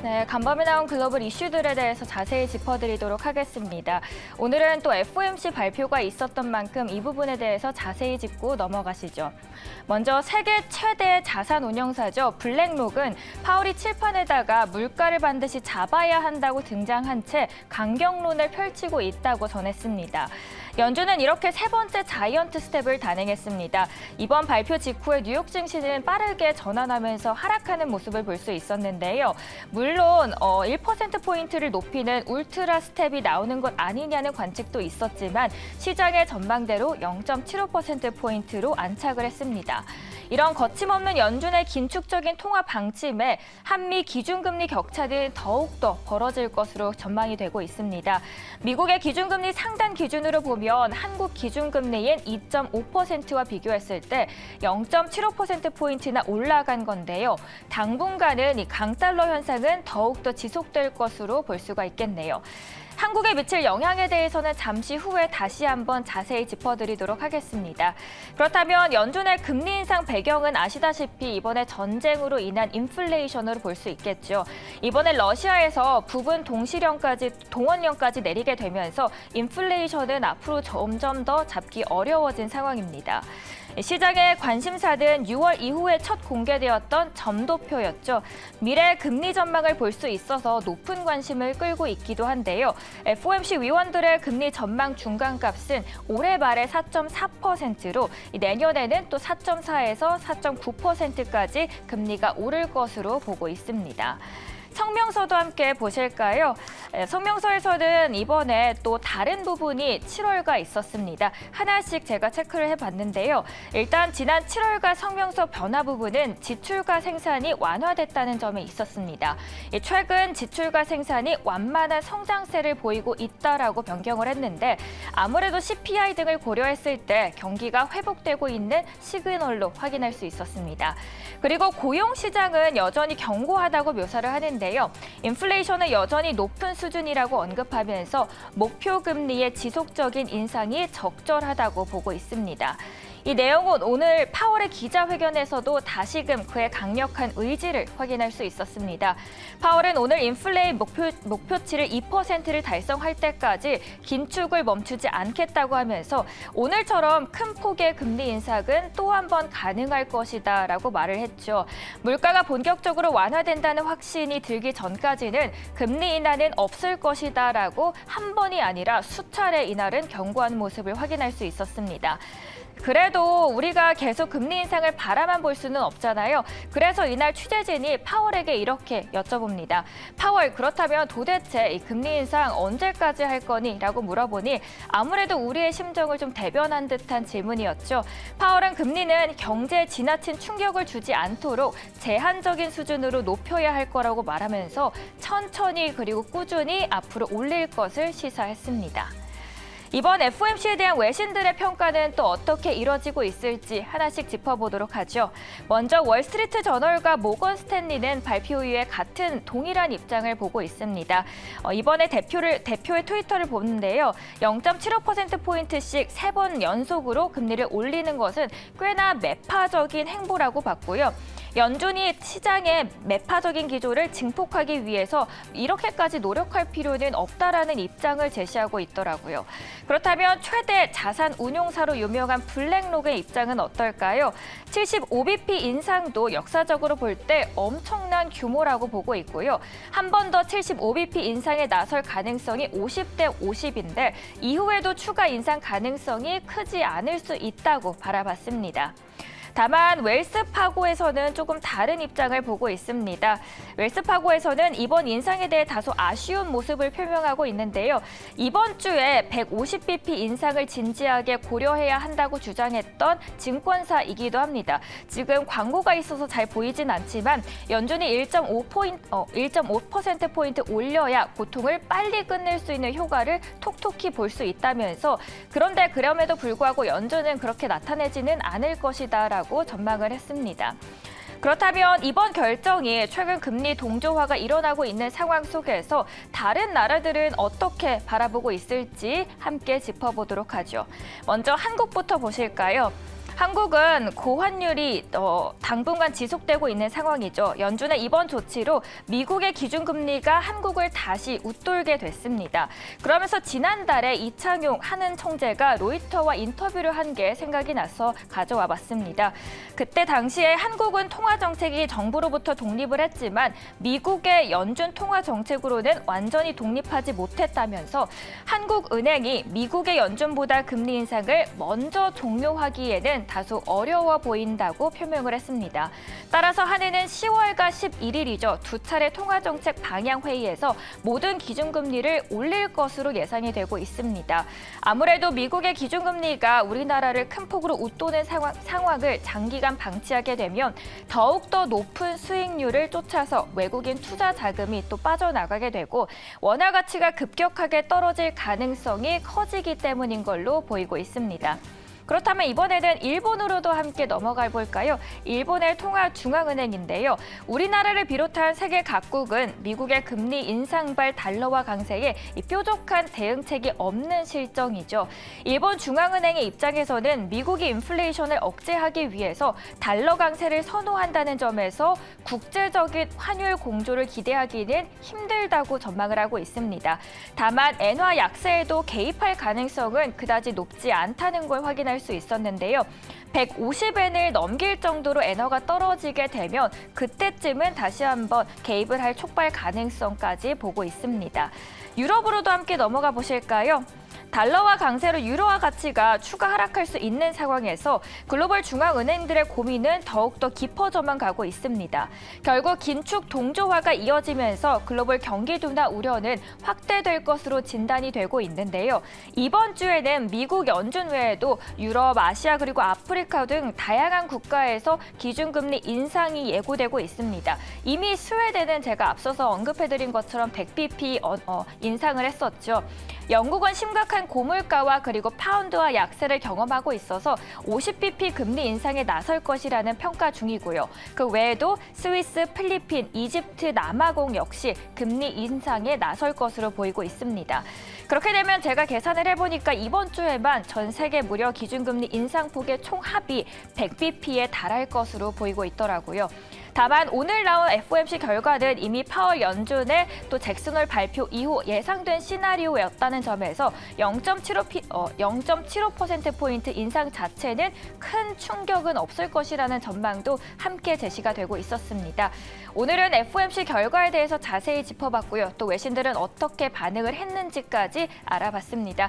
네, 간밤에 나온 글로벌 이슈들에 대해서 자세히 짚어드리도록 하겠습니다. 오늘은 또 FOMC 발표가 있었던 만큼 이 부분에 대해서 자세히 짚고 넘어가시죠. 먼저 세계 최대 자산 운용사죠. 블랙록은 파월이 칠판에다가 물가를 반드시 잡아야 한다고 등장한 채 강경론을 펼치고 있다고 전했습니다. 연준은 이렇게 세 번째 자이언트 스텝을 단행했습니다. 이번 발표 직후에 뉴욕 증시는 빠르게 전환하면서 하락하는 모습을 볼 수 있었는데요. 물론 1%포인트를 높이는 울트라 스텝이 나오는 것 아니냐는 관측도 있었지만 시장의 전망대로 0.75%포인트로 안착을 했습니다. 이런 거침없는 연준의 긴축적인 통화 방침에 한미 기준금리 격차는 더욱더 벌어질 것으로 전망이 되고 있습니다. 미국의 기준금리 상단 기준으로 보면 한국 기준금리인 2.5%와 비교했을 때 0.75%포인트나 올라간 건데요. 당분간은 이 강달러 현상은 더욱더 지속될 것으로 볼 수가 있겠네요. 한국에 미칠 영향에 대해서는 잠시 후에 다시 한번 자세히 짚어드리도록 하겠습니다. 그렇다면 연준의 금리 인상 배경은 아시다시피 이번에 전쟁으로 인한 인플레이션으로 볼 수 있겠죠. 이번에 러시아에서 부분 동원령까지 내리게 되면서 인플레이션은 앞으로 점점 더 잡기 어려워진 상황입니다. 시장의 관심사는 6월 이후에 첫 공개되었던 점도표였죠. 미래 금리 전망을 볼 수 있어서 높은 관심을 끌고 있기도 한데요. FOMC 위원들의 금리 전망 중간값은 올해 말에 4.4%로 내년에는 또 4.4에서 4.9%까지 금리가 오를 것으로 보고 있습니다. 성명서도 함께 보실까요? 성명서에서는 이번에 또 다른 부분이 7월가 있었습니다. 하나씩 제가 체크를 해봤는데요. 일단 지난 7월가 성명서 변화 부분은 지출과 생산이 완화됐다는 점에 있었습니다. 최근 지출과 생산이 완만한 성장세를 보이고 있다라고 변경을 했는데 아무래도 CPI 등을 고려했을 때 경기가 회복되고 있는 시그널로 확인할 수 있었습니다. 그리고 고용 시장은 여전히 견고하다고 묘사를 하는데 인플레이션은 여전히 높은 수준이라고 언급하면서 목표 금리의 지속적인 인상이 적절하다고 보고 있습니다. 이 내용은 오늘 파월의 기자회견에서도 다시금 그의 강력한 의지를 확인할 수 있었습니다. 파월은 오늘 인플레이 목표치를 2%를 달성할 때까지 긴축을 멈추지 않겠다고 하면서 오늘처럼 큰 폭의 금리 인상은 또 한 번 가능할 것이다라고 말을 했죠. 물가가 본격적으로 완화된다는 확신이 들기 전까지는 금리 인하는 없을 것이다라고 한 번이 아니라 수차례 이날은 경고한 모습을 확인할 수 있었습니다. 그래도 우리가 계속 금리 인상을 바라만 볼 수는 없잖아요. 그래서 이날 취재진이 파월에게 이렇게 여쭤봅니다. 파월, 그렇다면 도대체 이 금리 인상 언제까지 할 거니? 라고 물어보니 아무래도 우리의 심정을 좀 대변한 듯한 질문이었죠. 파월은 금리는 경제에 지나친 충격을 주지 않도록 제한적인 수준으로 높여야 할 거라고 말하면서 천천히 그리고 꾸준히 앞으로 올릴 것을 시사했습니다. 이번 FOMC에 대한 외신들의 평가는 또 어떻게 이뤄지고 있을지 하나씩 짚어보도록 하죠. 먼저 월스트리트 저널과 모건 스탠리는 발표 이후에 같은 동일한 입장을 보고 있습니다. 이번에 대표의 트위터를 보는데요. 0.75%포인트씩 3번 연속으로 금리를 올리는 것은 꽤나 매파적인 행보라고 봤고요. 연준이 시장의 매파적인 기조를 증폭하기 위해서 이렇게까지 노력할 필요는 없다라는 입장을 제시하고 있더라고요. 그렇다면 최대 자산 운용사로 유명한 블랙록의 입장은 어떨까요? 75bp 인상도 역사적으로 볼 때 엄청난 규모라고 보고 있고요. 한 번 더 75bp 인상에 나설 가능성이 50대 50인데 이후에도 추가 인상 가능성이 크지 않을 수 있다고 바라봤습니다. 다만 웰스파고에서는 조금 다른 입장을 보고 있습니다. 웰스파고에서는 이번 인상에 대해 다소 아쉬운 모습을 표명하고 있는데요. 이번 주에 150bp 인상을 진지하게 고려해야 한다고 주장했던 증권사이기도 합니다. 지금 광고가 있어서 잘 보이진 않지만 연준이 1.5%포인트 올려야 고통을 빨리 끝낼 수 있는 효과를 톡톡히 볼 수 있다면서 그런데 그럼에도 불구하고 연준은 그렇게 나타내지는 않을 것이다라고 전망을 했습니다. 그렇다면 이번 결정이 최근 금리 동조화가 일어나고 있는 상황 속에서 다른 나라들은 어떻게 바라보고 있을지 함께 짚어보도록 하죠. 먼저 한국부터 보실까요? 한국은 고환율이 당분간 지속되고 있는 상황이죠. 연준의 이번 조치로 미국의 기준금리가 한국을 다시 웃돌게 됐습니다. 그러면서 지난달에 이창용 한은 총재가 로이터와 인터뷰를 한 게 생각이 나서 가져와 봤습니다. 그때 당시에 한국은 통화정책이 정부로부터 독립을 했지만 미국의 연준 통화정책으로는 완전히 독립하지 못했다면서 한국은행이 미국의 연준보다 금리 인상을 먼저 종료하기에는 다소 어려워 보인다고 표명을 했습니다. 따라서 한은은 10월과 11일이죠. 두 차례 통화정책 방향회의에서 모든 기준금리를 올릴 것으로 예상이 되고 있습니다. 아무래도 미국의 기준금리가 우리나라를 큰 폭으로 웃도는 상황을 장기간 방치하게 되면 더욱더 높은 수익률을 쫓아서 외국인 투자 자금이 또 빠져나가게 되고 원화 가치가 급격하게 떨어질 가능성이 커지기 때문인 걸로 보이고 있습니다. 그렇다면 이번에는 일본으로도 함께 넘어가 볼까요? 일본의 통화중앙은행인데요. 우리나라를 비롯한 세계 각국은 미국의 금리 인상발 달러화 강세에 뾰족한 대응책이 없는 실정이죠. 일본 중앙은행의 입장에서는 미국이 인플레이션을 억제하기 위해서 달러 강세를 선호한다는 점에서 국제적인 환율 공조를 기대하기는 힘들다고 전망을 하고 있습니다. 다만 엔화 약세에도 개입할 가능성은 그다지 높지 않다는 걸 확인할 수 있었는데요. 150엔을 넘길 정도로 엔화가 떨어지게 되면 그때쯤은 다시 한번 개입을 할 촉발 가능성까지 보고 있습니다. 유럽으로도 함께 넘어가 보실까요? 달러화 강세로 유로화 가치가 추가 하락할 수 있는 상황에서 글로벌 중앙은행들의 고민은 더욱더 깊어져만 가고 있습니다. 결국 긴축 동조화가 이어지면서 글로벌 경기 둔화 우려는 확대될 것으로 진단이 되고 있는데요. 이번 주에는 미국 연준 외에도 유럽, 아시아 그리고 아프리카 등 다양한 국가에서 기준금리 인상이 예고되고 있습니다. 이미 스웨덴은 제가 앞서서 언급해드린 것처럼 100bp 인상을 했었죠. 영국은 심각한 고물가와 그리고 파운드와 약세를 경험하고 있어서 50bp 금리 인상에 나설 것이라는 평가 중이고요. 그 외에도 스위스, 필리핀, 이집트, 남아공 역시 금리 인상에 나설 것으로 보이고 있습니다. 그렇게 되면 제가 계산을 해보니까 이번 주에만 전 세계 무려 기준금리 인상폭의 총합이 100bp에 달할 것으로 보이고 있더라고요. 다만 오늘 나온 FOMC 결과는 이미 파월 연준의 또 잭슨홀 발표 이후 예상된 시나리오였다는 점에서 0.75%포인트 인상 자체는 큰 충격은 없을 것이라는 전망도 함께 제시가 되고 있었습니다. 오늘은 FOMC 결과에 대해서 자세히 짚어봤고요. 또 외신들은 어떻게 반응을 했는지까지 알아봤습니다.